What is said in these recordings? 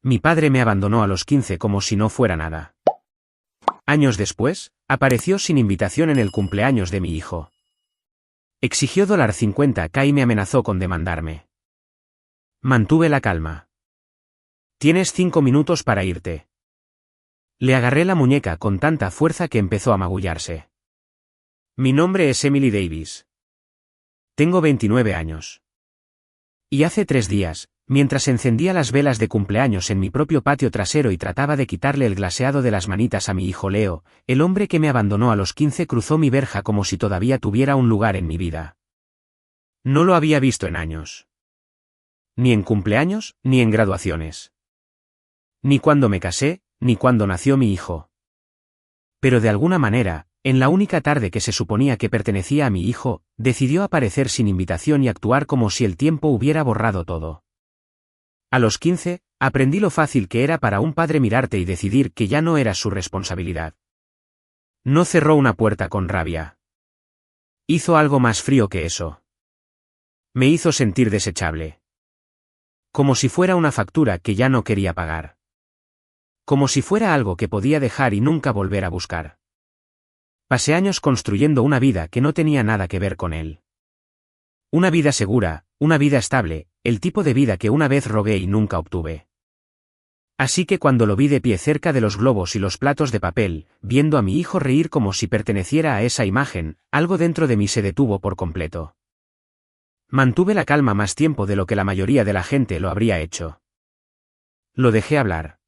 Mi padre me abandonó a los 15 como si no fuera nada. Años después, apareció sin invitación en el cumpleaños de mi hijo. Exigió $50,000 y me amenazó con demandarme. Mantuve la calma. Tienes 5 minutos para irte. Le agarré la muñeca con tanta fuerza que empezó a magullarse. Mi nombre es Emily Davis. Tengo 29 años. Y hace 3 días, mientras encendía las velas de cumpleaños en mi propio patio trasero y trataba de quitarle el glaseado de las manitas a mi hijo Leo, el hombre que me abandonó a los 15 cruzó mi verja como si todavía tuviera un lugar en mi vida. No lo había visto en años. Ni en cumpleaños, ni en graduaciones. Ni cuando me casé, ni cuando nació mi hijo. Pero de alguna manera, en la única tarde que se suponía que pertenecía a mi hijo, decidió aparecer sin invitación y actuar como si el tiempo hubiera borrado todo. A los 15, aprendí lo fácil que era para un padre mirarte y decidir que ya no era su responsabilidad. No cerró una puerta con rabia. Hizo algo más frío que eso. Me hizo sentir desechable. Como si fuera una factura que ya no quería pagar. Como si fuera algo que podía dejar y nunca volver a buscar. Pasé años construyendo una vida que no tenía nada que ver con él. Una vida segura, una vida estable, el tipo de vida que una vez rogué y nunca obtuve. Así que cuando lo vi de pie cerca de los globos y los platos de papel, viendo a mi hijo reír como si perteneciera a esa imagen, algo dentro de mí se detuvo por completo. Mantuve la calma más tiempo de lo que la mayoría de la gente lo habría hecho. Lo dejé hablar.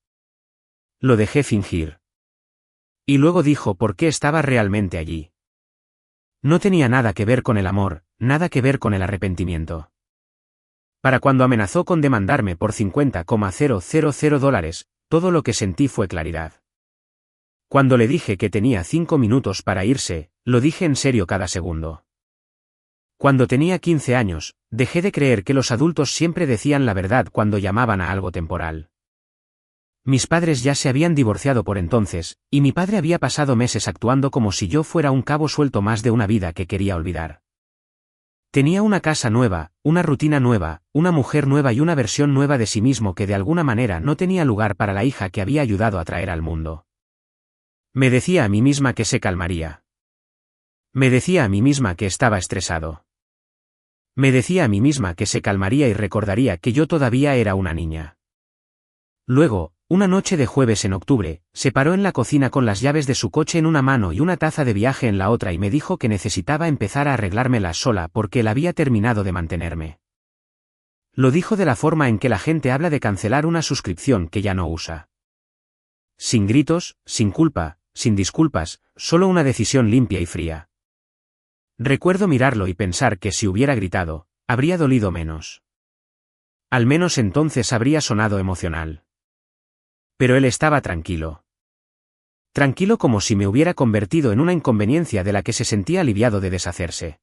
Lo dejé fingir. Y luego dijo por qué estaba realmente allí. No tenía nada que ver con el amor, nada que ver con el arrepentimiento. Para cuando amenazó con demandarme por $50,000, todo lo que sentí fue claridad. Cuando le dije que tenía 5 minutos para irse, lo dije en serio cada segundo. Cuando tenía 15 años, dejé de creer que los adultos siempre decían la verdad cuando llamaban a algo temporal. Mis padres ya se habían divorciado por entonces, y mi padre había pasado meses actuando como si yo fuera un cabo suelto más de una vida que quería olvidar. Tenía una casa nueva, una rutina nueva, una mujer nueva y una versión nueva de sí mismo que de alguna manera no tenía lugar para la hija que había ayudado a traer al mundo. Me decía a mí misma que se calmaría. Me decía a mí misma que estaba estresado. Me decía a mí misma que se calmaría y recordaría que yo todavía era una niña. Luego, una noche de jueves en octubre, se paró en la cocina con las llaves de su coche en una mano y una taza de viaje en la otra y me dijo que necesitaba empezar a arreglármelas sola porque él había terminado de mantenerme. Lo dijo de la forma en que la gente habla de cancelar una suscripción que ya no usa. Sin gritos, sin culpa, sin disculpas, solo una decisión limpia y fría. Recuerdo mirarlo y pensar que si hubiera gritado, habría dolido menos. Al menos entonces habría sonado emocional. Pero él estaba tranquilo. Tranquilo como si me hubiera convertido en una inconveniencia de la que se sentía aliviado de deshacerse.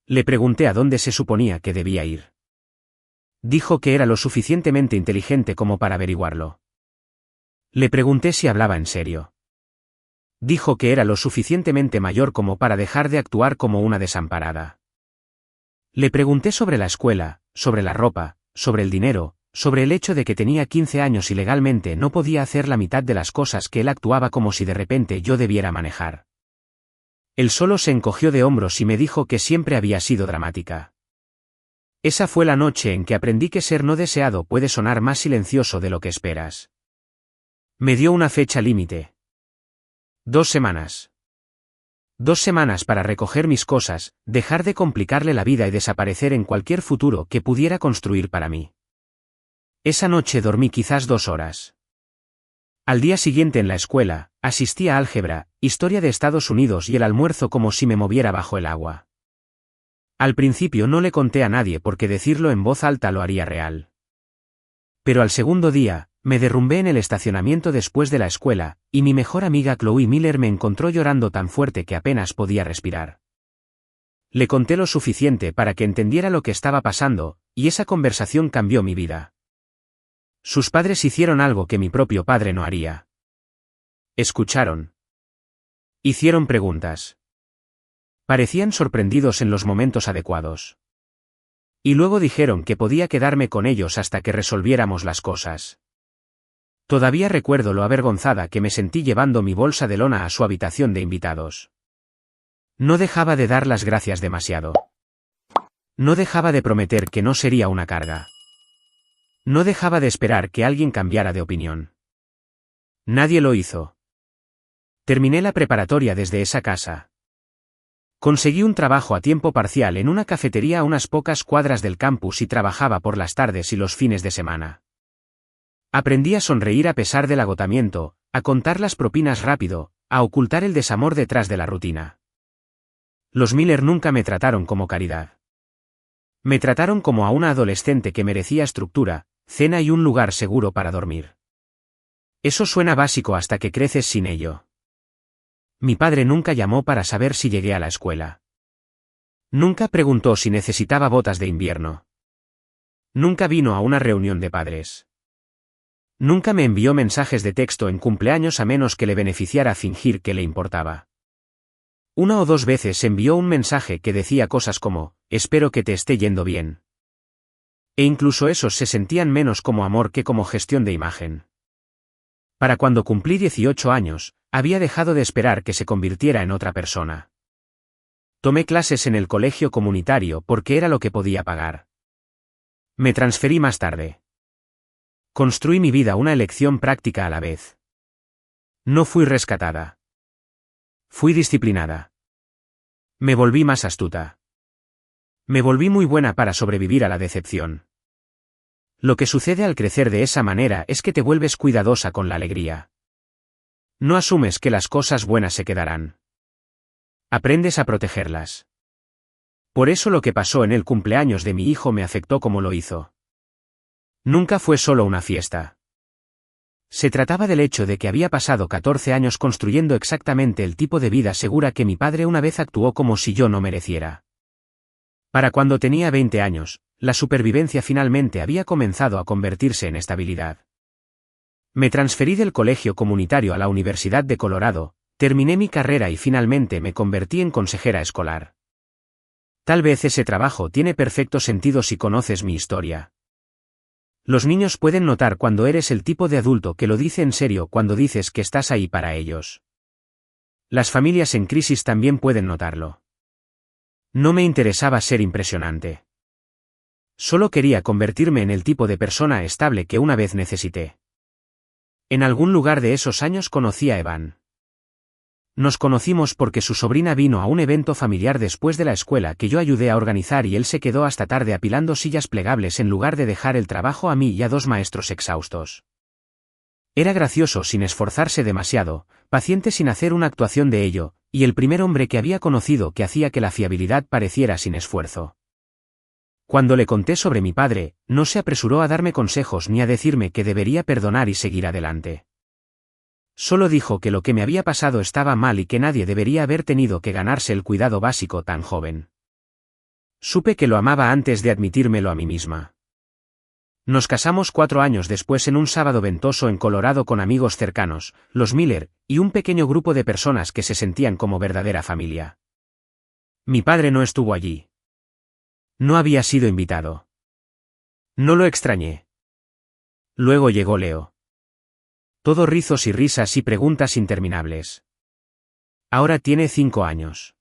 Le pregunté a dónde se suponía que debía ir. Dijo que era lo suficientemente inteligente como para averiguarlo. Le pregunté si hablaba en serio. Dijo que era lo suficientemente mayor como para dejar de actuar como una desamparada. Le pregunté sobre la escuela, sobre la ropa, sobre el dinero, sobre el hecho de que tenía 15 años y legalmente no podía hacer la mitad de las cosas que él actuaba como si de repente yo debiera manejar. Él solo se encogió de hombros y me dijo que siempre había sido dramática. Esa fue la noche en que aprendí que ser no deseado puede sonar más silencioso de lo que esperas. Me dio una fecha límite. 2 semanas. 2 semanas para recoger mis cosas, dejar de complicarle la vida y desaparecer en cualquier futuro que pudiera construir para mí. Esa noche dormí quizás 2 horas. Al día siguiente en la escuela, asistí a álgebra, historia de Estados Unidos y el almuerzo como si me moviera bajo el agua. Al principio no le conté a nadie porque decirlo en voz alta lo haría real. Pero al segundo día, me derrumbé en el estacionamiento después de la escuela, y mi mejor amiga Chloe Miller me encontró llorando tan fuerte que apenas podía respirar. Le conté lo suficiente para que entendiera lo que estaba pasando, y esa conversación cambió mi vida. Sus padres hicieron algo que mi propio padre no haría. Escucharon. Hicieron preguntas. Parecían sorprendidos en los momentos adecuados. Y luego dijeron que podía quedarme con ellos hasta que resolviéramos las cosas. Todavía recuerdo lo avergonzada que me sentí llevando mi bolsa de lona a su habitación de invitados. No dejaba de dar las gracias demasiado. No dejaba de prometer que no sería una carga. No dejaba de esperar que alguien cambiara de opinión. Nadie lo hizo. Terminé la preparatoria desde esa casa. Conseguí un trabajo a tiempo parcial en una cafetería a unas pocas cuadras del campus y trabajaba por las tardes y los fines de semana. Aprendí a sonreír a pesar del agotamiento, a contar las propinas rápido, a ocultar el desamor detrás de la rutina. Los Miller nunca me trataron como caridad. Me trataron como a una adolescente que merecía estructura, cena y un lugar seguro para dormir. Eso suena básico hasta que creces sin ello. Mi padre nunca llamó para saber si llegué a la escuela. Nunca preguntó si necesitaba botas de invierno. Nunca vino a una reunión de padres. Nunca me envió mensajes de texto en cumpleaños a menos que le beneficiara fingir que le importaba. Una o dos veces envió un mensaje que decía cosas como, espero que te esté yendo bien. E incluso esos se sentían menos como amor que como gestión de imagen. Para cuando cumplí 18 años, había dejado de esperar que se convirtiera en otra persona. Tomé clases en el colegio comunitario porque era lo que podía pagar. Me transferí más tarde. Construí mi vida una elección práctica a la vez. No fui rescatada. Fui disciplinada. Me volví más astuta. Me volví muy buena para sobrevivir a la decepción. Lo que sucede al crecer de esa manera es que te vuelves cuidadosa con la alegría. No asumes que las cosas buenas se quedarán. Aprendes a protegerlas. Por eso lo que pasó en el cumpleaños de mi hijo me afectó como lo hizo. Nunca fue solo una fiesta. Se trataba del hecho de que había pasado 14 años construyendo exactamente el tipo de vida segura que mi padre una vez actuó como si yo no mereciera. Para cuando tenía 20 años, la supervivencia finalmente había comenzado a convertirse en estabilidad. Me transferí del colegio comunitario a la Universidad de Colorado, terminé mi carrera y finalmente me convertí en consejera escolar. Tal vez ese trabajo tiene perfecto sentido si conoces mi historia. Los niños pueden notar cuando eres el tipo de adulto que lo dice en serio cuando dices que estás ahí para ellos. Las familias en crisis también pueden notarlo. No me interesaba ser impresionante. Solo quería convertirme en el tipo de persona estable que una vez necesité. En algún lugar de esos años conocí a Evan. Nos conocimos porque su sobrina vino a un evento familiar después de la escuela que yo ayudé a organizar y él se quedó hasta tarde apilando sillas plegables en lugar de dejar el trabajo a mí y a dos maestros exhaustos. Era gracioso sin esforzarse demasiado, paciente sin hacer una actuación de ello, y el primer hombre que había conocido que hacía que la fiabilidad pareciera sin esfuerzo. Cuando le conté sobre mi padre, no se apresuró a darme consejos ni a decirme que debería perdonar y seguir adelante. Solo dijo que lo que me había pasado estaba mal y que nadie debería haber tenido que ganarse el cuidado básico tan joven. Supe que lo amaba antes de admitírmelo a mí misma. Nos casamos 4 años después en un sábado ventoso en Colorado con amigos cercanos, los Miller, y un pequeño grupo de personas que se sentían como verdadera familia. Mi padre no estuvo allí. No había sido invitado. No lo extrañé. Luego llegó Leo. Todo rizos y risas y preguntas interminables. Ahora tiene 5 años.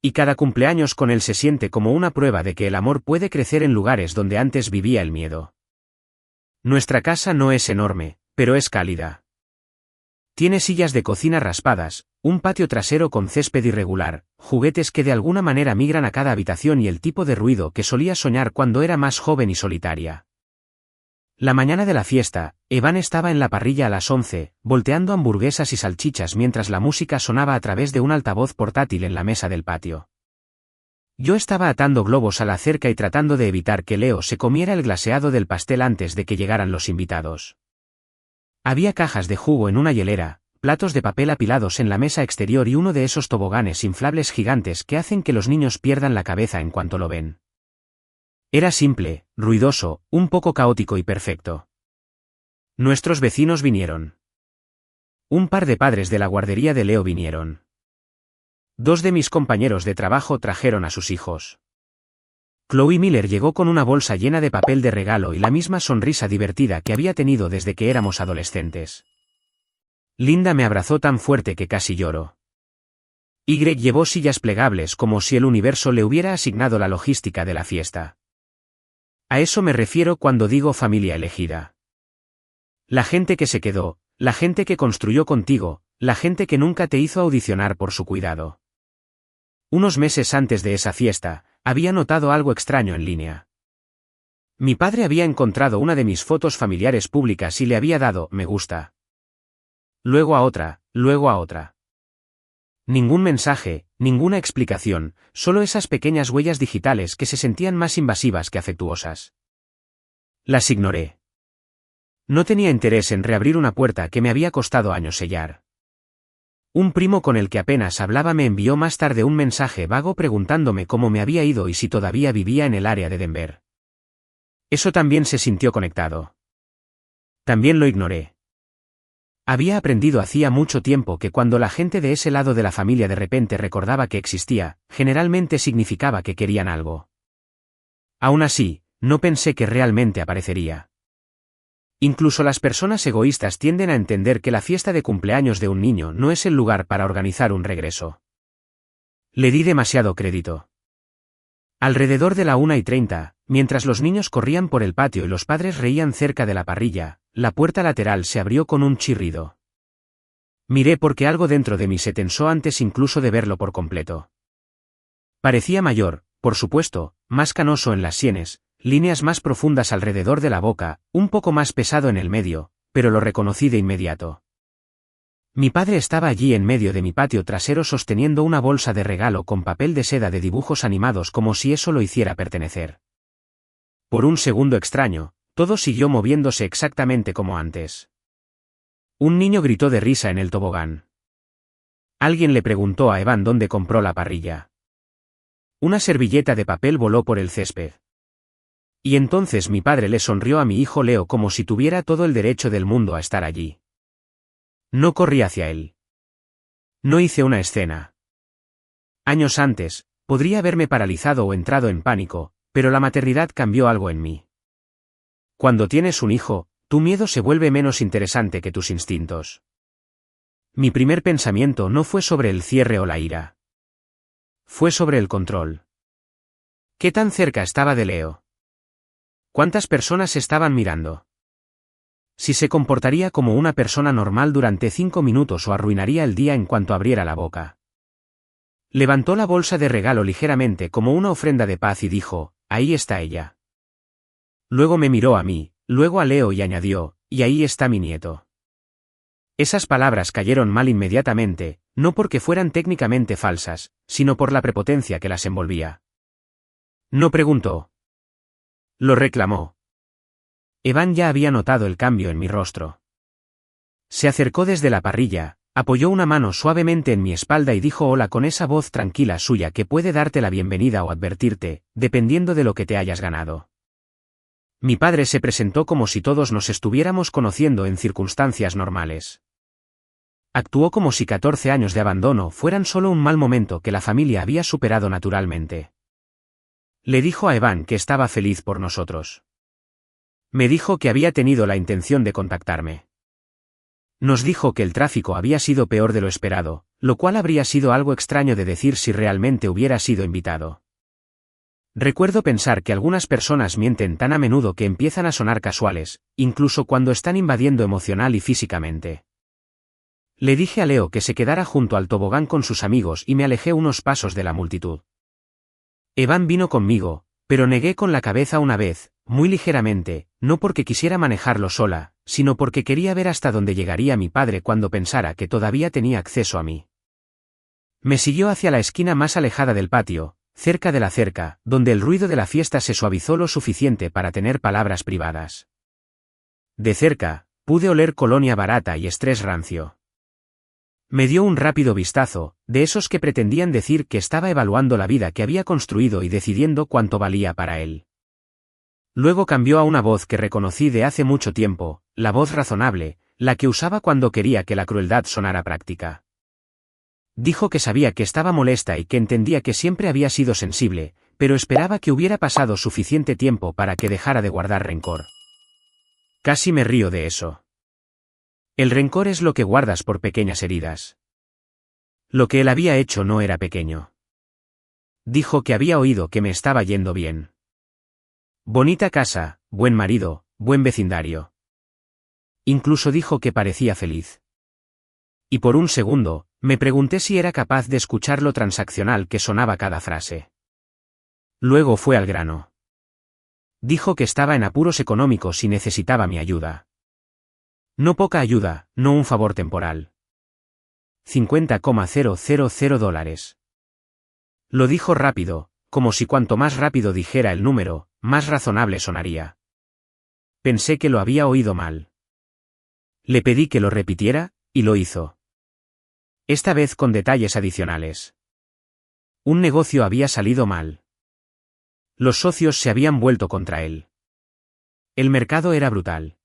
Y cada cumpleaños con él se siente como una prueba de que el amor puede crecer en lugares donde antes vivía el miedo. Nuestra casa no es enorme, pero es cálida. Tiene sillas de cocina raspadas, un patio trasero con césped irregular, juguetes que de alguna manera migran a cada habitación y el tipo de ruido que solía soñar cuando era más joven y solitaria. La mañana de la fiesta, Evan estaba en la parrilla a las 11, volteando hamburguesas y salchichas mientras la música sonaba a través de un altavoz portátil en la mesa del patio. Yo estaba atando globos a la cerca y tratando de evitar que Leo se comiera el glaseado del pastel antes de que llegaran los invitados. Había cajas de jugo en una hielera, platos de papel apilados en la mesa exterior y uno de esos toboganes inflables gigantes que hacen que los niños pierdan la cabeza en cuanto lo ven. Era simple, ruidoso, un poco caótico y perfecto. Nuestros vecinos vinieron. Un par de padres de la guardería de Leo vinieron. 2 de mis compañeros de trabajo trajeron a sus hijos. Chloe Miller llegó con una bolsa llena de papel de regalo y la misma sonrisa divertida que había tenido desde que éramos adolescentes. Linda me abrazó tan fuerte que casi lloró. Y llevó sillas plegables como si el universo le hubiera asignado la logística de la fiesta. A eso me refiero cuando digo familia elegida. La gente que se quedó, la gente que construyó contigo, la gente que nunca te hizo audicionar por su cuidado. Unos meses antes de esa fiesta, había notado algo extraño en línea. Mi padre había encontrado una de mis fotos familiares públicas y le había dado me gusta. Luego a otra, luego a otra. Ningún mensaje, ninguna explicación, solo esas pequeñas huellas digitales que se sentían más invasivas que afectuosas. Las ignoré. No tenía interés en reabrir una puerta que me había costado años sellar. Un primo con el que apenas hablaba me envió más tarde un mensaje vago preguntándome cómo me había ido y si todavía vivía en el área de Denver. Eso también se sintió conectado. También lo ignoré. Había aprendido hacía mucho tiempo que cuando la gente de ese lado de la familia de repente recordaba que existía, generalmente significaba que querían algo. Aún así, no pensé que realmente aparecería. Incluso las personas egoístas tienden a entender que la fiesta de cumpleaños de un niño no es el lugar para organizar un regreso. Le di demasiado crédito. Alrededor de la 1:30, mientras los niños corrían por el patio y los padres reían cerca de la parrilla, la puerta lateral se abrió con un chirrido. Miré porque algo dentro de mí se tensó antes incluso de verlo por completo. Parecía mayor, por supuesto, más canoso en las sienes, líneas más profundas alrededor de la boca, un poco más pesado en el medio, pero lo reconocí de inmediato. Mi padre estaba allí en medio de mi patio trasero sosteniendo una bolsa de regalo con papel de seda de dibujos animados como si eso lo hiciera pertenecer. Por un segundo extraño, todo siguió moviéndose exactamente como antes. Un niño gritó de risa en el tobogán. Alguien le preguntó a Evan dónde compró la parrilla. Una servilleta de papel voló por el césped. Y entonces mi padre le sonrió a mi hijo Leo como si tuviera todo el derecho del mundo a estar allí. No corrí hacia él. No hice una escena. Años antes, podría haberme paralizado o entrado en pánico, pero la maternidad cambió algo en mí. Cuando tienes un hijo, tu miedo se vuelve menos interesante que tus instintos. Mi primer pensamiento no fue sobre el cierre o la ira. Fue sobre el control. ¿Qué tan cerca estaba de Leo? ¿Cuántas personas estaban mirando? Si se comportaría como una persona normal durante 5 minutos o arruinaría el día en cuanto abriera la boca. Levantó la bolsa de regalo ligeramente como una ofrenda de paz y dijo, ahí está ella. Luego me miró a mí, luego a Leo y añadió, y ahí está mi nieto. Esas palabras cayeron mal inmediatamente, no porque fueran técnicamente falsas, sino por la prepotencia que las envolvía. No preguntó. Lo reclamó. Evan ya había notado el cambio en mi rostro. Se acercó desde la parrilla, apoyó una mano suavemente en mi espalda y dijo hola con esa voz tranquila suya que puede darte la bienvenida o advertirte, dependiendo de lo que te hayas ganado. Mi padre se presentó como si todos nos estuviéramos conociendo en circunstancias normales. Actuó como si 14 años de abandono fueran solo un mal momento que la familia había superado naturalmente. Le dijo a Evan que estaba feliz por nosotros. Me dijo que había tenido la intención de contactarme. Nos dijo que el tráfico había sido peor de lo esperado, lo cual habría sido algo extraño de decir si realmente hubiera sido invitado. Recuerdo pensar que algunas personas mienten tan a menudo que empiezan a sonar casuales, incluso cuando están invadiendo emocional y físicamente. Le dije a Leo que se quedara junto al tobogán con sus amigos y me alejé unos pasos de la multitud. Evan vino conmigo, pero negué con la cabeza una vez, muy ligeramente, no porque quisiera manejarlo sola, sino porque quería ver hasta dónde llegaría mi padre cuando pensara que todavía tenía acceso a mí. Me siguió hacia la esquina más alejada del patio, cerca de la cerca, donde el ruido de la fiesta se suavizó lo suficiente para tener palabras privadas. De cerca, pude oler colonia barata y estrés rancio. Me dio un rápido vistazo, de esos que pretendían decir que estaba evaluando la vida que había construido y decidiendo cuánto valía para él. Luego cambió a una voz que reconocí de hace mucho tiempo, la voz razonable, la que usaba cuando quería que la crueldad sonara práctica. Dijo que sabía que estaba molesta y que entendía que siempre había sido sensible, pero esperaba que hubiera pasado suficiente tiempo para que dejara de guardar rencor. Casi me río de eso. El rencor es lo que guardas por pequeñas heridas. Lo que él había hecho no era pequeño. Dijo que había oído que me estaba yendo bien. Bonita casa, buen marido, buen vecindario. Incluso dijo que parecía feliz. Y por un segundo, me pregunté si era capaz de escuchar lo transaccional que sonaba cada frase. Luego fue al grano. Dijo que estaba en apuros económicos y necesitaba mi ayuda. No poca ayuda, no un favor temporal. $50,000. Lo dijo rápido, como si cuanto más rápido dijera el número, más razonable sonaría. Pensé que lo había oído mal. Le pedí que lo repitiera, y lo hizo. Esta vez con detalles adicionales. Un negocio había salido mal. Los socios se habían vuelto contra él. El mercado era brutal.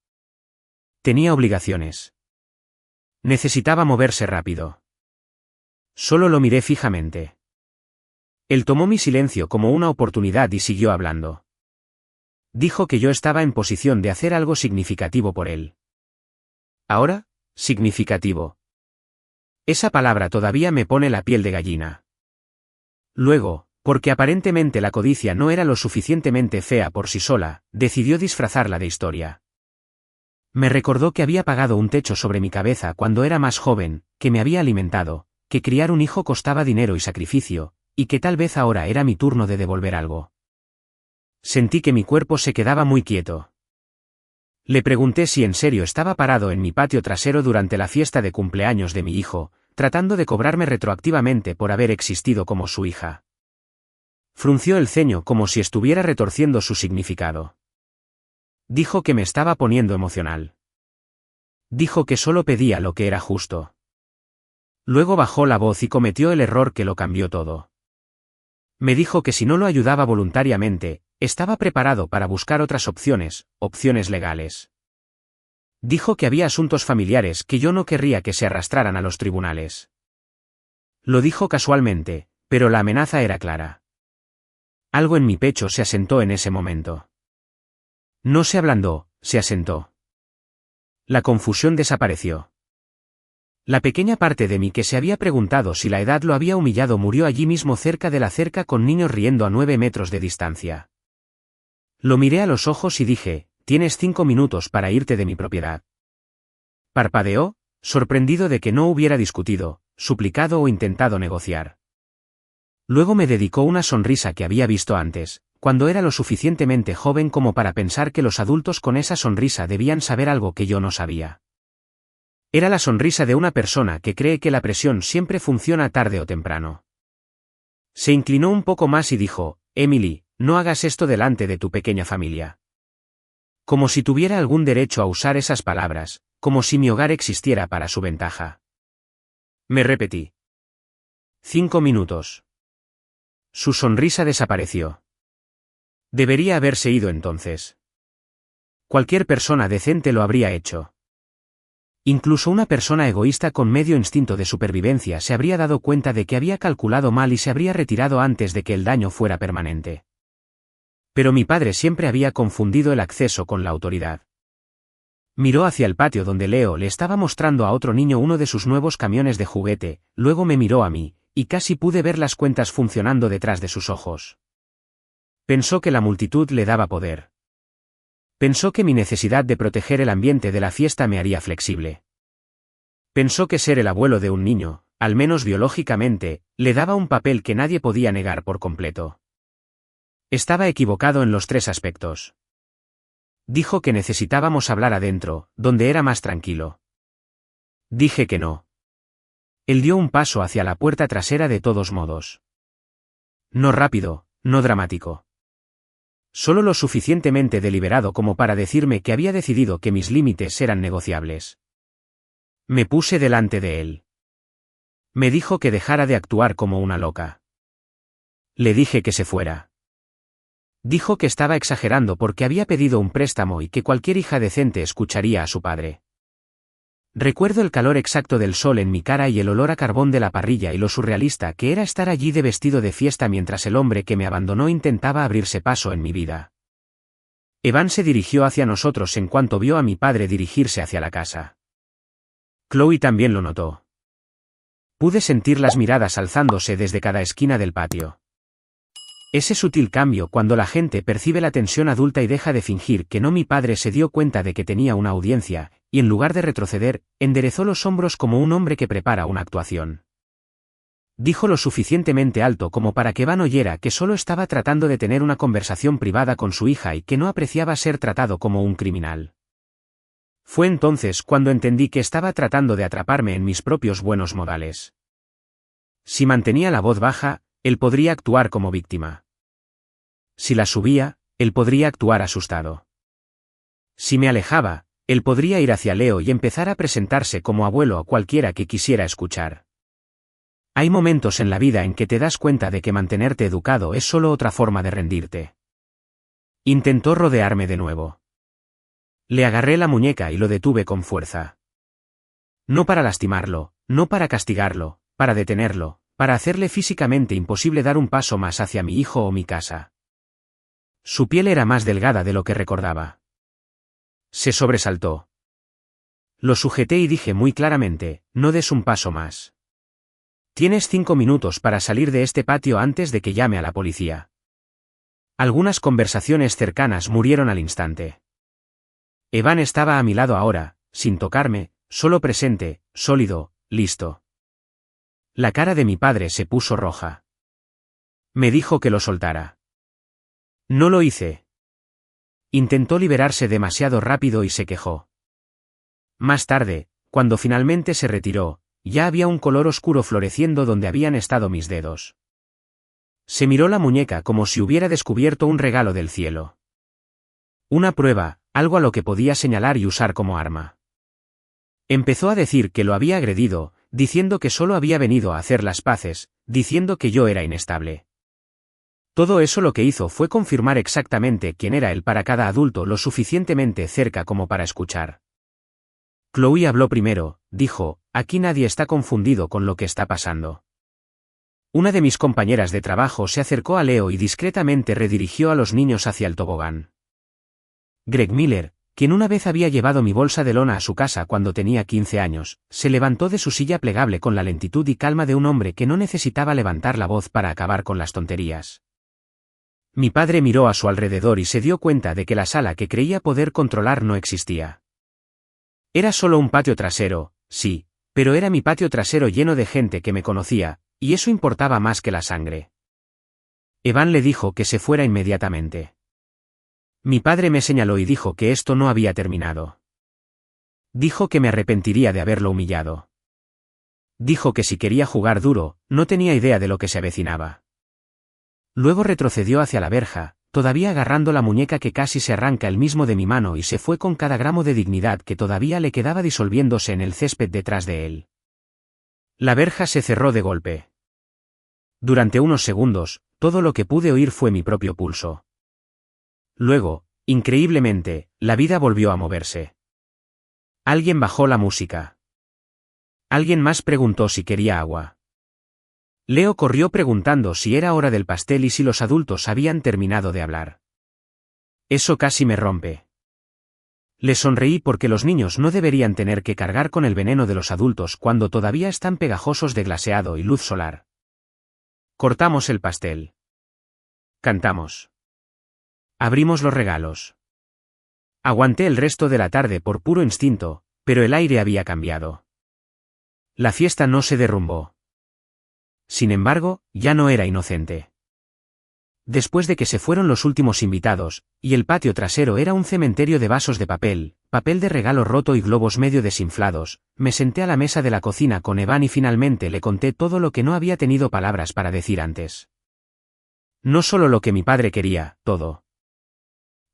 Tenía obligaciones. Necesitaba moverse rápido. Solo lo miré fijamente. Él tomó mi silencio como una oportunidad y siguió hablando. Dijo que yo estaba en posición de hacer algo significativo por él. Ahora, significativo. Esa palabra todavía me pone la piel de gallina. Luego, porque aparentemente la codicia no era lo suficientemente fea por sí sola, decidió disfrazarla de historia. Me recordó que había pagado un techo sobre mi cabeza cuando era más joven, que me había alimentado, que criar un hijo costaba dinero y sacrificio, y que tal vez ahora era mi turno de devolver algo. Sentí que mi cuerpo se quedaba muy quieto. Le pregunté si en serio estaba parado en mi patio trasero durante la fiesta de cumpleaños de mi hijo, tratando de cobrarme retroactivamente por haber existido como su hija. Frunció el ceño como si estuviera retorciendo su significado. Dijo que me estaba poniendo emocional. Dijo que solo pedía lo que era justo. Luego bajó la voz y cometió el error que lo cambió todo. Me dijo que si no lo ayudaba voluntariamente, estaba preparado para buscar otras opciones legales. Dijo que había asuntos familiares que yo no querría que se arrastraran a los tribunales. Lo dijo casualmente, pero la amenaza era clara. Algo en mi pecho se asentó en ese momento. No se ablandó, se asentó. La confusión desapareció. La pequeña parte de mí que se había preguntado si la edad lo había humillado murió allí mismo cerca de la cerca con niños riendo a 9 metros de distancia. Lo miré a los ojos y dije, tienes 5 minutos para irte de mi propiedad. Parpadeó, sorprendido de que no hubiera discutido, suplicado o intentado negociar. Luego me dedicó una sonrisa que había visto antes, cuando era lo suficientemente joven como para pensar que los adultos con esa sonrisa debían saber algo que yo no sabía. Era la sonrisa de una persona que cree que la presión siempre funciona tarde o temprano. Se inclinó un poco más y dijo, Emily, no hagas esto delante de tu pequeña familia. Como si tuviera algún derecho a usar esas palabras, como si mi hogar existiera para su ventaja. Me repetí. 5 minutos. Su sonrisa desapareció. Debería haberse ido entonces. Cualquier persona decente lo habría hecho. Incluso una persona egoísta con medio instinto de supervivencia se habría dado cuenta de que había calculado mal y se habría retirado antes de que el daño fuera permanente. Pero mi padre siempre había confundido el acceso con la autoridad. Miró hacia el patio donde Leo le estaba mostrando a otro niño uno de sus nuevos camiones de juguete, luego me miró a mí, y casi pude ver las cuentas funcionando detrás de sus ojos. Pensó que la multitud le daba poder. Pensó que mi necesidad de proteger el ambiente de la fiesta me haría flexible. Pensó que ser el abuelo de un niño, al menos biológicamente, le daba un papel que nadie podía negar por completo. Estaba equivocado en los 3 aspectos. Dijo que necesitábamos hablar adentro, donde era más tranquilo. Dije que no. Él dio un paso hacia la puerta trasera de todos modos. No rápido, no dramático. Solo lo suficientemente deliberado como para decirme que había decidido que mis límites eran negociables. Me puse delante de él. Me dijo que dejara de actuar como una loca. Le dije que se fuera. Dijo que estaba exagerando porque había pedido un préstamo y que cualquier hija decente escucharía a su padre. Recuerdo el calor exacto del sol en mi cara y el olor a carbón de la parrilla y lo surrealista que era estar allí de vestido de fiesta mientras el hombre que me abandonó intentaba abrirse paso en mi vida. Evan se dirigió hacia nosotros en cuanto vio a mi padre dirigirse hacia la casa. Chloe también lo notó. Pude sentir las miradas alzándose desde cada esquina del patio. Ese sutil cambio cuando la gente percibe la tensión adulta y deja de fingir que no. Mi padre se dio cuenta de que tenía una audiencia, y en lugar de retroceder, enderezó los hombros como un hombre que prepara una actuación. Dijo lo suficientemente alto como para que Van oyera que solo estaba tratando de tener una conversación privada con su hija y que no apreciaba ser tratado como un criminal. Fue entonces cuando entendí que estaba tratando de atraparme en mis propios buenos modales. Si mantenía la voz baja, él podría actuar como víctima. Si la subía, él podría actuar asustado. Si me alejaba, él podría ir hacia Leo y empezar a presentarse como abuelo a cualquiera que quisiera escuchar. Hay momentos en la vida en que te das cuenta de que mantenerte educado es solo otra forma de rendirte. Intentó rodearme de nuevo. Le agarré la muñeca y lo detuve con fuerza. No para lastimarlo, no para castigarlo, para detenerlo, para hacerle físicamente imposible dar un paso más hacia mi hijo o mi casa. Su piel era más delgada de lo que recordaba. Se sobresaltó. Lo sujeté y dije muy claramente, no des un paso más. Tienes 5 minutos para salir de este patio antes de que llame a la policía. Algunas conversaciones cercanas murieron al instante. Evan estaba a mi lado ahora, sin tocarme, solo presente, sólido, listo. La cara de mi padre se puso roja. Me dijo que lo soltara. No lo hice. Intentó liberarse demasiado rápido y se quejó. Más tarde, cuando finalmente se retiró, ya había un color oscuro floreciendo donde habían estado mis dedos. Se miró la muñeca como si hubiera descubierto un regalo del cielo. Una prueba, algo a lo que podía señalar y usar como arma. Empezó a decir que lo había agredido, diciendo que solo había venido a hacer las paces, diciendo que yo era inestable. Todo eso lo que hizo fue confirmar exactamente quién era él para cada adulto lo suficientemente cerca como para escuchar. Chloe habló primero, dijo, aquí nadie está confundido con lo que está pasando. Una de mis compañeras de trabajo se acercó a Leo y discretamente redirigió a los niños hacia el tobogán. Greg Miller, quien una vez había llevado mi bolsa de lona a su casa cuando tenía 15 años, se levantó de su silla plegable con la lentitud y calma de un hombre que no necesitaba levantar la voz para acabar con las tonterías. Mi padre miró a su alrededor y se dio cuenta de que la sala que creía poder controlar no existía. Era solo un patio trasero, sí, pero era mi patio trasero lleno de gente que me conocía, y eso importaba más que la sangre. Evan le dijo que se fuera inmediatamente. Mi padre me señaló y dijo que esto no había terminado. Dijo que me arrepentiría de haberlo humillado. Dijo que si quería jugar duro, no tenía idea de lo que se avecinaba. Luego retrocedió hacia la verja, todavía agarrando la muñeca que casi se arranca él mismo de mi mano y se fue con cada gramo de dignidad que todavía le quedaba disolviéndose en el césped detrás de él. La verja se cerró de golpe. Durante unos segundos, todo lo que pude oír fue mi propio pulso. Luego, increíblemente, la vida volvió a moverse. Alguien bajó la música. Alguien más preguntó si quería agua. Leo corrió preguntando si era hora del pastel y si los adultos habían terminado de hablar. Eso casi me rompe. Le sonreí porque los niños no deberían tener que cargar con el veneno de los adultos cuando todavía están pegajosos de glaseado y luz solar. Cortamos el pastel. Cantamos. Abrimos los regalos. Aguanté el resto de la tarde por puro instinto, pero el aire había cambiado. La fiesta no se derrumbó. Sin embargo, ya no era inocente. Después de que se fueron los últimos invitados, y el patio trasero era un cementerio de vasos de papel de regalo roto y globos medio desinflados, me senté a la mesa de la cocina con Evan y finalmente le conté todo lo que no había tenido palabras para decir antes. No solo lo que mi padre quería, todo.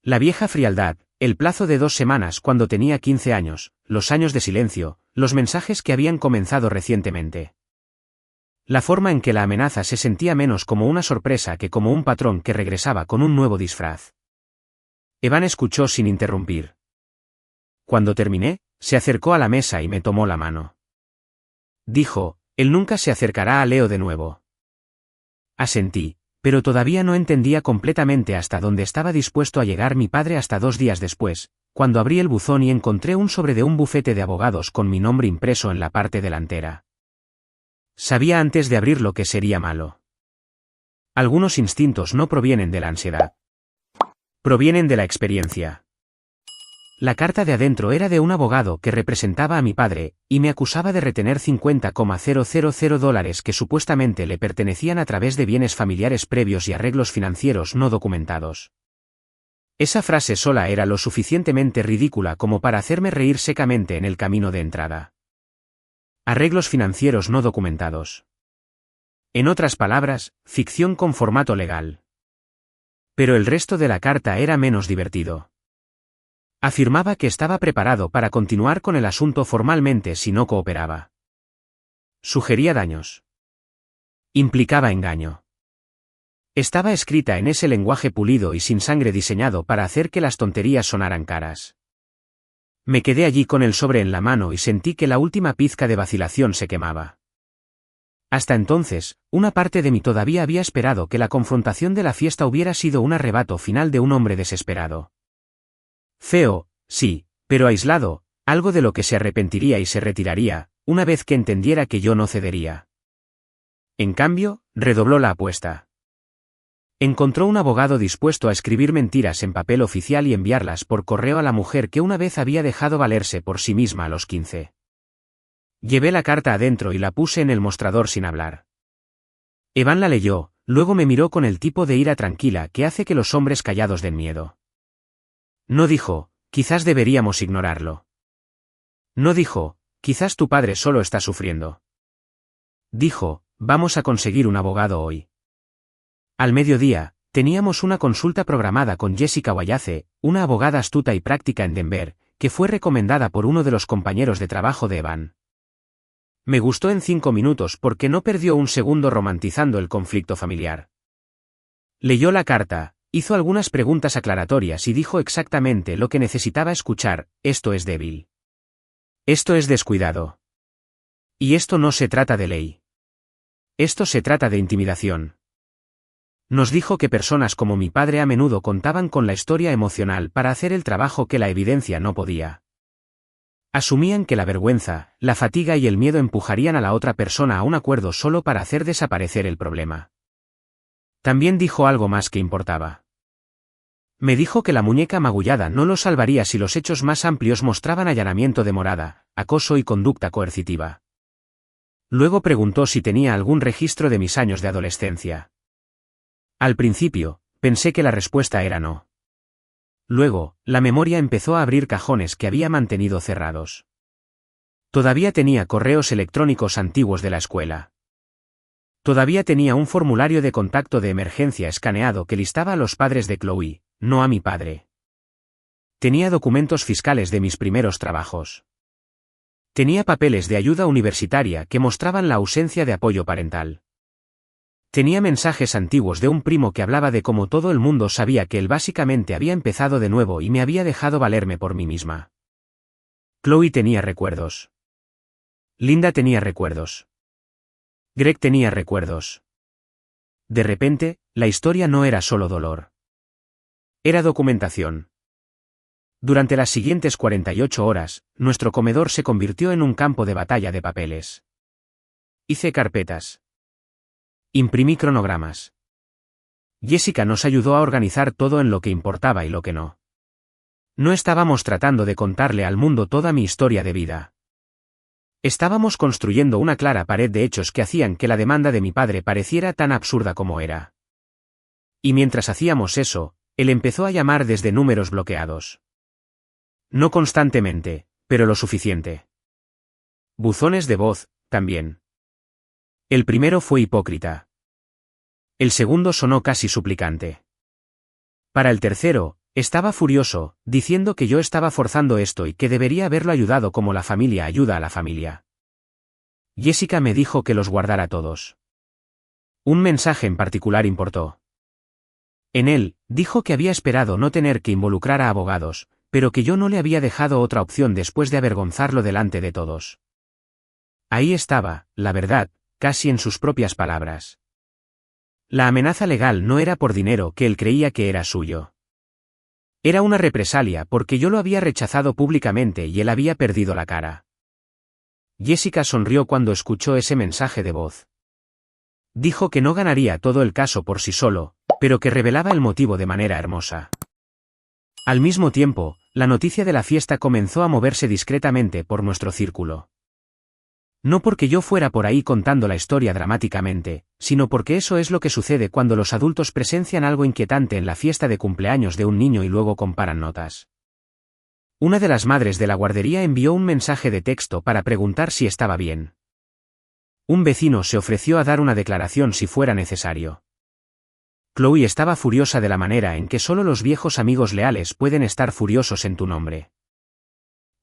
La vieja frialdad, el plazo de 2 semanas cuando tenía 15 años, los años de silencio, los mensajes que habían comenzado recientemente. La forma en que la amenaza se sentía menos como una sorpresa que como un patrón que regresaba con un nuevo disfraz. Evan escuchó sin interrumpir. Cuando terminé, Se acercó a la mesa y me tomó la mano. Dijo, él nunca se acercará a Leo de nuevo. Asentí, pero todavía no entendía completamente hasta dónde estaba dispuesto a llegar mi padre hasta 2 días después, cuando abrí el buzón y encontré un sobre de un bufete de abogados con mi nombre impreso en la parte delantera. Sabía antes de abrirlo que sería malo. Algunos instintos no provienen de la ansiedad. Provienen de la experiencia. La carta de adentro era de un abogado que representaba a mi padre, y me acusaba de retener $50,000 que supuestamente le pertenecían a través de bienes familiares previos y arreglos financieros no documentados. Esa frase sola era lo suficientemente ridícula como para hacerme reír secamente en el camino de entrada. Arreglos financieros no documentados. En otras palabras, ficción con formato legal. Pero el resto de la carta era menos divertido. Afirmaba que estaba preparado para continuar con el asunto formalmente si no cooperaba. Sugería daños. Implicaba engaño. Estaba escrita en ese lenguaje pulido y sin sangre diseñado para hacer que las tonterías sonaran caras. Me quedé allí con el sobre en la mano y sentí que la última pizca de vacilación se quemaba. Hasta entonces, una parte de mí todavía había esperado que la confrontación de la fiesta hubiera sido un arrebato final de un hombre desesperado. Feo, sí, pero aislado, algo de lo que se arrepentiría y se retiraría, una vez que entendiera que yo no cedería. En cambio, redobló la apuesta. Encontró un abogado dispuesto a escribir mentiras en papel oficial y enviarlas por correo a la mujer que una vez había dejado valerse por sí misma a los 15. Llevé la carta adentro y la puse en el mostrador sin hablar. Evan la leyó, luego me miró con el tipo de ira tranquila que hace que los hombres callados den miedo. No dijo, quizás deberíamos ignorarlo. No dijo, quizás tu padre solo está sufriendo. Dijo, vamos a conseguir un abogado hoy. Al mediodía, teníamos una consulta programada con Jessica Wallace, una abogada astuta y práctica en Denver, que fue recomendada por uno de los compañeros de trabajo de Evan. Me gustó en 5 minutos porque no perdió un segundo romantizando el conflicto familiar. Leyó la carta, hizo algunas preguntas aclaratorias y dijo exactamente lo que necesitaba escuchar: esto es débil. Esto es descuidado. Y esto no se trata de ley. Esto se trata de intimidación. Nos dijo que personas como mi padre a menudo contaban con la historia emocional para hacer el trabajo que la evidencia no podía. Asumían que la vergüenza, la fatiga y el miedo empujarían a la otra persona a un acuerdo solo para hacer desaparecer el problema. También dijo algo más que importaba. Me dijo que la muñeca magullada no lo salvaría si los hechos más amplios mostraban allanamiento de morada, acoso y conducta coercitiva. Luego preguntó si tenía algún registro de mis años de adolescencia. Al principio, pensé que la respuesta era no. Luego, la memoria empezó a abrir cajones que había mantenido cerrados. Todavía tenía correos electrónicos antiguos de la escuela. Todavía tenía un formulario de contacto de emergencia escaneado que listaba a los padres de Chloe, no a mi padre. Tenía documentos fiscales de mis primeros trabajos. Tenía papeles de ayuda universitaria que mostraban la ausencia de apoyo parental. Tenía mensajes antiguos de un primo que hablaba de cómo todo el mundo sabía que él básicamente había empezado de nuevo y me había dejado valerme por mí misma. Chloe tenía recuerdos. Linda tenía recuerdos. Greg tenía recuerdos. De repente, la historia no era solo dolor. Era documentación. Durante las siguientes 48 horas, nuestro comedor se convirtió en un campo de batalla de papeles. Hice carpetas. Imprimí cronogramas. Jessica nos ayudó a organizar todo en lo que importaba y lo que no. No estábamos tratando de contarle al mundo toda mi historia de vida. Estábamos construyendo una clara pared de hechos que hacían que la demanda de mi padre pareciera tan absurda como era. Y mientras hacíamos eso, él empezó a llamar desde números bloqueados. No constantemente, pero lo suficiente. Buzones de voz, también. El primero fue hipócrita. El segundo sonó casi suplicante. Para el tercero, estaba furioso, diciendo que yo estaba forzando esto y que debería haberlo ayudado como la familia ayuda a la familia. Jessica me dijo que los guardara todos. Un mensaje en particular importó. En él, dijo que había esperado no tener que involucrar a abogados, pero que yo no le había dejado otra opción después de avergonzarlo delante de todos. Ahí estaba, la verdad, casi en sus propias palabras. La amenaza legal no era por dinero que él creía que era suyo. Era una represalia porque yo lo había rechazado públicamente y él había perdido la cara. Jessica sonrió cuando escuchó ese mensaje de voz. Dijo que no ganaría todo el caso por sí solo, pero que revelaba el motivo de manera hermosa. Al mismo tiempo, la noticia de la fiesta comenzó a moverse discretamente por nuestro círculo. No porque yo fuera por ahí contando la historia dramáticamente, sino porque eso es lo que sucede cuando los adultos presencian algo inquietante en la fiesta de cumpleaños de un niño y luego comparan notas. Una de las madres de la guardería envió un mensaje de texto para preguntar si estaba bien. Un vecino se ofreció a dar una declaración si fuera necesario. Chloe estaba furiosa de la manera en que solo los viejos amigos leales pueden estar furiosos en tu nombre.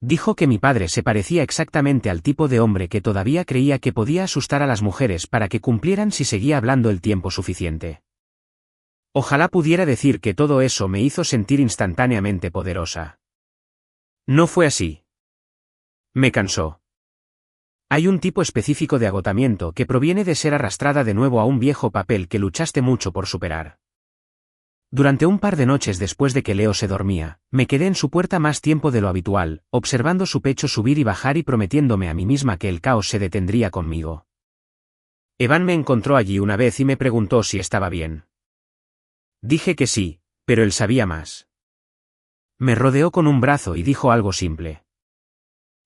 Dijo que mi padre se parecía exactamente al tipo de hombre que todavía creía que podía asustar a las mujeres para que cumplieran si seguía hablando el tiempo suficiente. Ojalá pudiera decir que todo eso me hizo sentir instantáneamente poderosa. No fue así. Me cansó. Hay un tipo específico de agotamiento que proviene de ser arrastrada de nuevo a un viejo papel que luchaste mucho por superar. Durante un par de noches después de que Leo se dormía, me quedé en su puerta más tiempo de lo habitual, observando su pecho subir y bajar y prometiéndome a mí misma que el caos se detendría conmigo. Evan me encontró allí una vez y me preguntó si estaba bien. Dije que sí, pero él sabía más. Me rodeó con un brazo y dijo algo simple.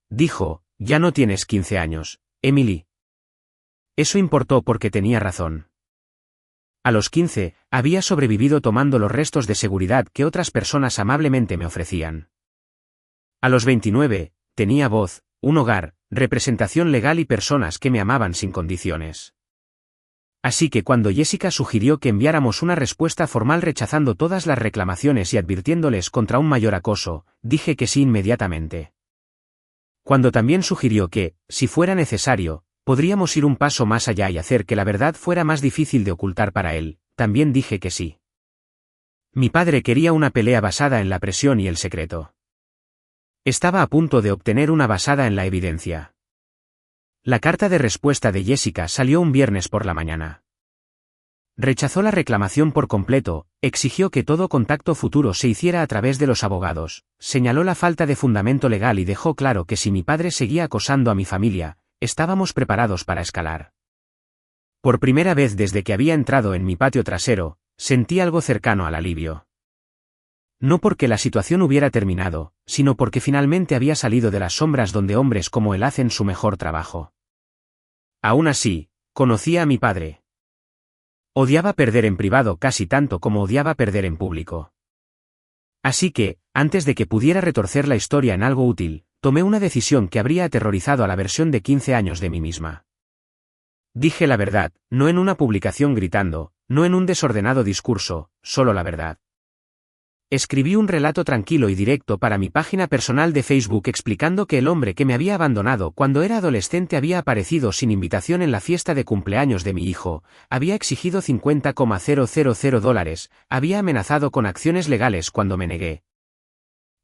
Dijo, ya no tienes 15 años, Emily. Eso importó porque tenía razón. A los 15, había sobrevivido tomando los restos de seguridad que otras personas amablemente me ofrecían. A los 29, tenía voz, un hogar, representación legal y personas que me amaban sin condiciones. Así que cuando Jessica sugirió que enviáramos una respuesta formal rechazando todas las reclamaciones y advirtiéndoles contra un mayor acoso, dije que sí inmediatamente. Cuando también sugirió que, si fuera necesario, podríamos ir un paso más allá y hacer que la verdad fuera más difícil de ocultar para él, también dije que sí. Mi padre quería una pelea basada en la presión y el secreto. Estaba a punto de obtener una basada en la evidencia. La carta de respuesta de Jessica salió un viernes por la mañana. Rechazó la reclamación por completo, exigió que todo contacto futuro se hiciera a través de los abogados, señaló la falta de fundamento legal y dejó claro que si mi padre seguía acosando a mi familia, estábamos preparados para escalar. Por primera vez desde que había entrado en mi patio trasero, sentí algo cercano al alivio. No porque la situación hubiera terminado, sino porque finalmente había salido de las sombras donde hombres como él hacen su mejor trabajo. Aún así, conocía a mi padre. Odiaba perder en privado casi tanto como odiaba perder en público. Así que, antes de que pudiera retorcer la historia en algo útil, tomé una decisión que habría aterrorizado a la versión de 15 años de mí misma. Dije la verdad, no en una publicación gritando, no en un desordenado discurso, solo la verdad. Escribí un relato tranquilo y directo para mi página personal de Facebook explicando que el hombre que me había abandonado cuando era adolescente había aparecido sin invitación en la fiesta de cumpleaños de mi hijo, había exigido $50,000, había amenazado con acciones legales cuando me negué.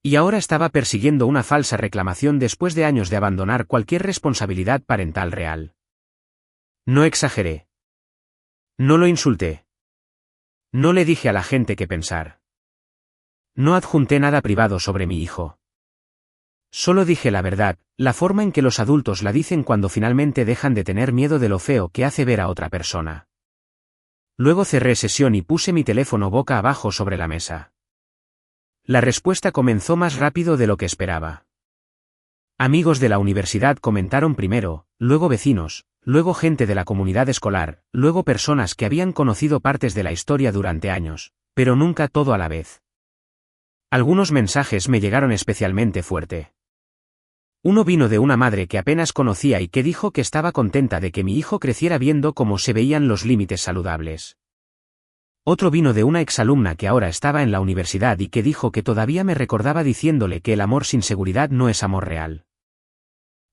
Y ahora estaba persiguiendo una falsa reclamación después de años de abandonar cualquier responsabilidad parental real. No exageré. No lo insulté. No le dije a la gente qué pensar. No adjunté nada privado sobre mi hijo. Solo dije la verdad, la forma en que los adultos la dicen cuando finalmente dejan de tener miedo de lo feo que hace ver a otra persona. Luego cerré sesión y puse mi teléfono boca abajo sobre la mesa. La respuesta comenzó más rápido de lo que esperaba. Amigos de la universidad comentaron primero, luego vecinos, luego gente de la comunidad escolar, luego personas que habían conocido partes de la historia durante años, pero nunca todo a la vez. Algunos mensajes me llegaron especialmente fuerte. Uno vino de una madre que apenas conocía y que dijo que estaba contenta de que mi hijo creciera viendo cómo se veían los límites saludables. Otro vino de una exalumna que ahora estaba en la universidad y que dijo que todavía me recordaba diciéndole que el amor sin seguridad no es amor real.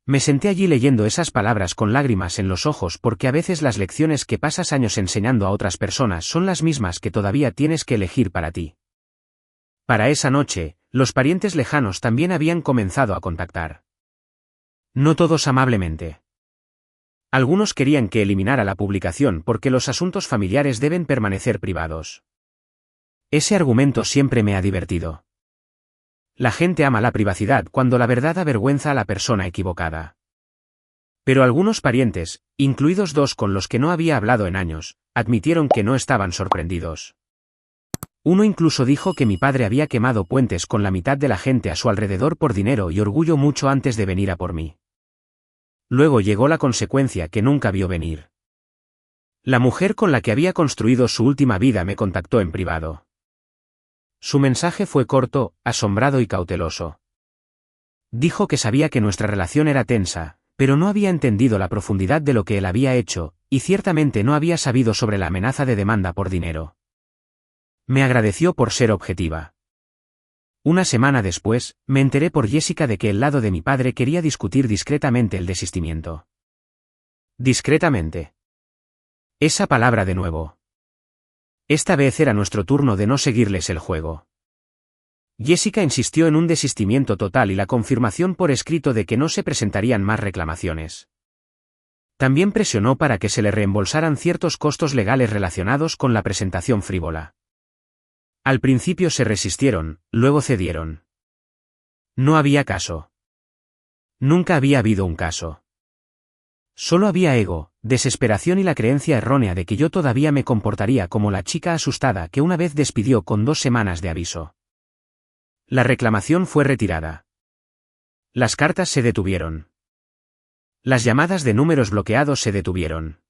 Me senté allí leyendo esas palabras con lágrimas en los ojos porque a veces las lecciones que pasas años enseñando a otras personas son las mismas que todavía tienes que elegir para ti. Para esa noche, Los parientes lejanos también habían comenzado a contactar. No todos amablemente. Algunos querían que eliminara la publicación porque los asuntos familiares deben permanecer privados. Ese argumento siempre me ha divertido. La gente ama la privacidad cuando la verdad avergüenza a la persona equivocada. Pero algunos parientes, incluidos dos con los que no había hablado en años, admitieron que no estaban sorprendidos. Uno incluso dijo que mi padre había quemado puentes con la mitad de la gente a su alrededor por dinero y orgullo mucho antes de venir a por mí. Luego llegó la consecuencia que nunca vio venir. La mujer con la que había construido su última vida me contactó en privado. Su mensaje fue corto, asombrado y cauteloso. Dijo que sabía que nuestra relación era tensa, pero no había entendido la profundidad de lo que él había hecho, y ciertamente no había sabido sobre la amenaza de demanda por dinero. Me agradeció por ser objetiva. Una semana después, me enteré por Jessica de que el lado de mi padre quería discutir discretamente el desistimiento. Discretamente. Esa palabra de nuevo. Esta vez era nuestro turno de no seguirles el juego. Jessica insistió en un desistimiento total y la confirmación por escrito de que no se presentarían más reclamaciones. También presionó para que se le reembolsaran ciertos costos legales relacionados con la presentación frívola. Al principio se resistieron, luego cedieron. No había caso. Nunca había habido un caso. Solo había ego, desesperación y la creencia errónea de que yo todavía me comportaría como la chica asustada que una vez despidió con 2 semanas de aviso. La reclamación fue retirada. Las cartas se detuvieron. Las llamadas de números bloqueados se detuvieron.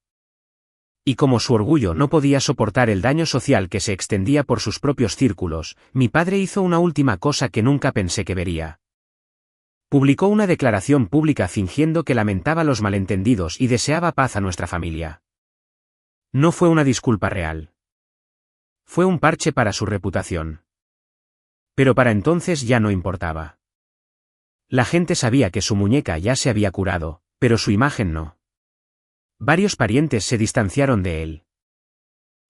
Y como su orgullo no podía soportar el daño social que se extendía por sus propios círculos, mi padre hizo una última cosa que nunca pensé que vería. Publicó una declaración pública fingiendo que lamentaba los malentendidos y deseaba paz a nuestra familia. No fue una disculpa real. Fue un parche para su reputación. Pero para entonces ya no importaba. La gente sabía que su muñeca ya se había curado, pero su imagen no. Varios parientes se distanciaron de él.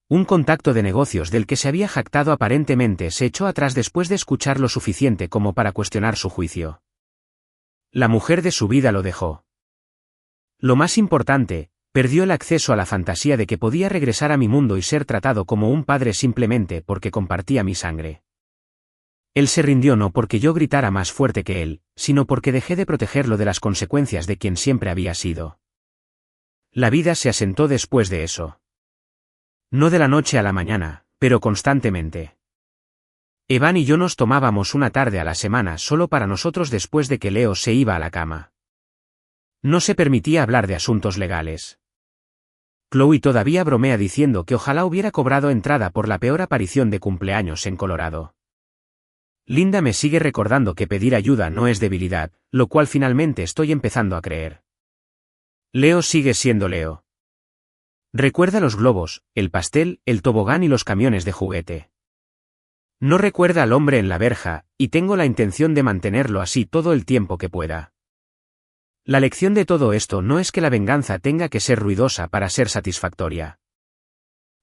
Un contacto de negocios del que se había jactado aparentemente se echó atrás después de escuchar lo suficiente como para cuestionar su juicio. La mujer de su vida lo dejó. Lo más importante, perdió el acceso a la fantasía de que podía regresar a mi mundo y ser tratado como un padre simplemente porque compartía mi sangre. Él se rindió no porque yo gritara más fuerte que él, sino porque dejé de protegerlo de las consecuencias de quien siempre había sido. La vida se asentó después de eso. No de la noche a la mañana, pero constantemente. Evan y yo nos tomábamos una tarde a la semana solo para nosotros después de que Leo se iba a la cama. No se permitía hablar de asuntos legales. Chloe todavía bromea diciendo que ojalá hubiera cobrado entrada por la peor aparición de cumpleaños en Colorado. Linda me sigue recordando que pedir ayuda no es debilidad, lo cual finalmente estoy empezando a creer. Leo sigue siendo Leo. Recuerda los globos, el pastel, el tobogán y los camiones de juguete. No recuerda al hombre en la verja, y tengo la intención de mantenerlo así todo el tiempo que pueda. La lección de todo esto no es que la venganza tenga que ser ruidosa para ser satisfactoria.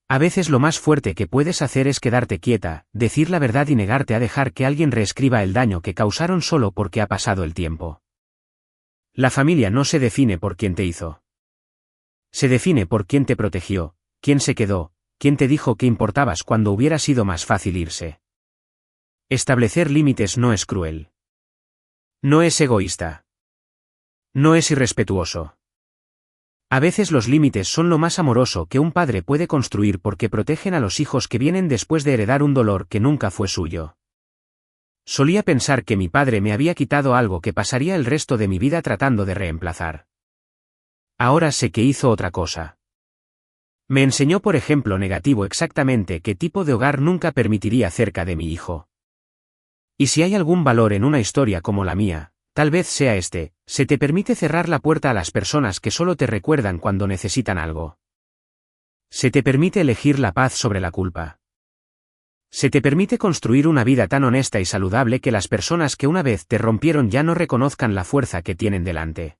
A veces lo más fuerte que puedes hacer es quedarte quieta, decir la verdad y negarte a dejar que alguien reescriba el daño que causaron solo porque ha pasado el tiempo. La familia no se define por quién te hizo. Se define por quién te protegió, quién se quedó, quién te dijo que importabas cuando hubiera sido más fácil irse. Establecer límites no es cruel. No es egoísta. No es irrespetuoso. A veces los límites son lo más amoroso que un padre puede construir porque protegen a los hijos que vienen después de heredar un dolor que nunca fue suyo. Solía pensar que mi padre me había quitado algo que pasaría el resto de mi vida tratando de reemplazar. Ahora sé que hizo otra cosa. Me enseñó por ejemplo negativo exactamente qué tipo de hogar nunca permitiría cerca de mi hijo. Y si hay algún valor en una historia como la mía, tal vez sea este: se te permite cerrar la puerta a las personas que solo te recuerdan cuando necesitan algo. Se te permite elegir la paz sobre la culpa. Se te permite construir una vida tan honesta y saludable que las personas que una vez te rompieron ya no reconozcan la fuerza que tienen delante.